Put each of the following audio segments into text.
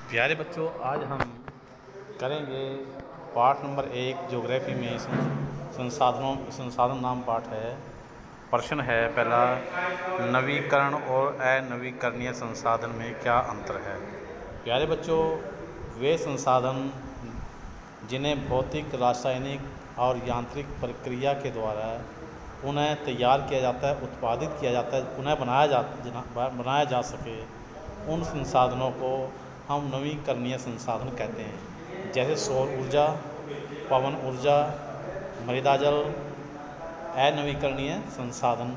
प्यारे बच्चों, आज हम करेंगे पाठ नंबर 1 ज्योग्राफी में संसाधन नाम पाठ है। प्रश्न है पहला, नवीकरण और अनवीकरणीय संसाधन में क्या अंतर है। प्यारे बच्चों, वे संसाधन जिन्हें भौतिक, रासायनिक और यांत्रिक प्रक्रिया के द्वारा पुनः तैयार किया जाता है, उत्पादित किया जाता है, पुनः बनाया जा सके, उन संसाधनों को हम नवीकरणीय संसाधन कहते हैं। जैसे सौर ऊर्जा, पवन ऊर्जा, मृदा जल। अनवीकरणीय संसाधन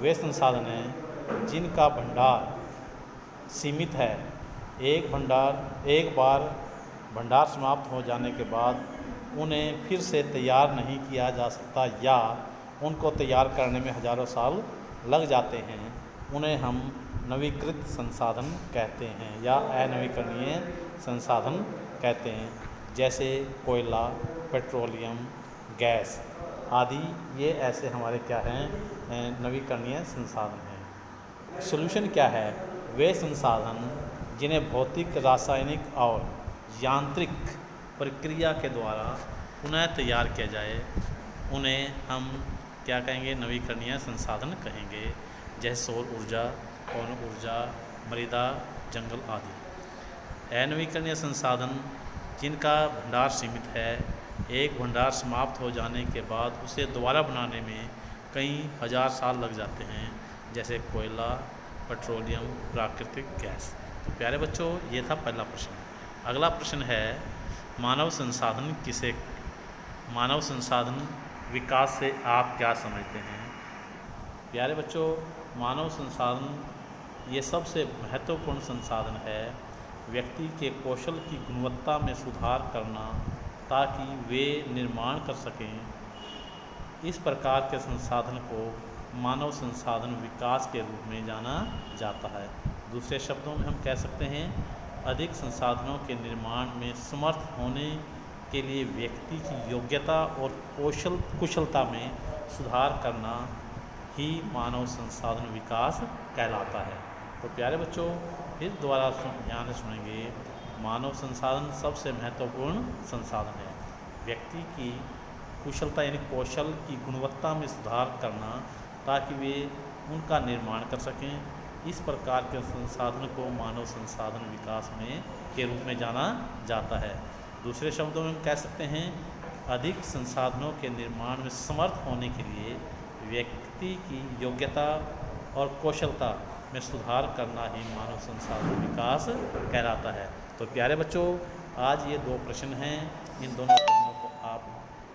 वे संसाधन हैं जिनका भंडार सीमित है। एक बार भंडार समाप्त हो जाने के बाद उन्हें फिर से तैयार नहीं किया जा सकता या उनको तैयार करने में हज़ारों साल लग जाते हैं। उन्हें हम नवीकृत संसाधन कहते हैं या अनवीकरणीय संसाधन कहते हैं। जैसे कोयला, पेट्रोलियम, गैस आदि, ये ऐसे हमारे क्या हैं, नवीकरणीय संसाधन हैं। सॉल्यूशन क्या है? वे संसाधन जिन्हें भौतिक, रासायनिक और यांत्रिक प्रक्रिया के द्वारा पुनः तैयार किया जाए, उन्हें हम क्या कहेंगे? नवीकरणीय संसाधन कहेंगे। जैसे सौर ऊर्जा, पवन ऊर्जा, मृदा, जंगल आदि। अनवीकरणीय संसाधन जिनका भंडार सीमित है, एक भंडार समाप्त हो जाने के बाद उसे दोबारा बनाने में कई हज़ार साल लग जाते हैं। जैसे कोयला, पेट्रोलियम, प्राकृतिक गैस। तो प्यारे बच्चों, ये था पहला प्रश्न। अगला प्रश्न है, मानव संसाधन विकास से आप क्या समझते हैं। प्यारे बच्चों, मानव संसाधन ये सबसे महत्वपूर्ण संसाधन है। व्यक्ति के कौशल की गुणवत्ता में सुधार करना ताकि वे निर्माण कर सकें, इस प्रकार के संसाधन को मानव संसाधन विकास के रूप में जाना जाता है। दूसरे शब्दों में हम कह सकते हैं, अधिक संसाधनों के निर्माण में समर्थ होने के लिए व्यक्ति की योग्यता और कुशलता में सुधार करना ही मानव संसाधन विकास कहलाता है। तो प्यारे बच्चों, फिर दोबारा ध्यान से सुनेंगे। मानव संसाधन सबसे महत्वपूर्ण संसाधन है। व्यक्ति की कुशलता यानी कौशल की गुणवत्ता में सुधार करना ताकि वे उनका निर्माण कर सकें, इस प्रकार के संसाधन को मानव संसाधन विकास के रूप में जाना जाता है। दूसरे शब्दों में हम कह सकते हैं, अधिक संसाधनों के निर्माण में समर्थ होने के लिए व्यक्ति की योग्यता और कौशलता में सुधार करना ही मानव संसाधन विकास कहलाता है। तो प्यारे बच्चों, आज ये 2 प्रश्न हैं। इन दोनों प्रश्नों को आप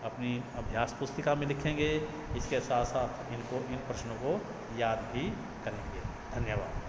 अपनी अभ्यास पुस्तिका में लिखेंगे। इसके साथ साथ इन प्रश्नों को याद भी करेंगे। धन्यवाद।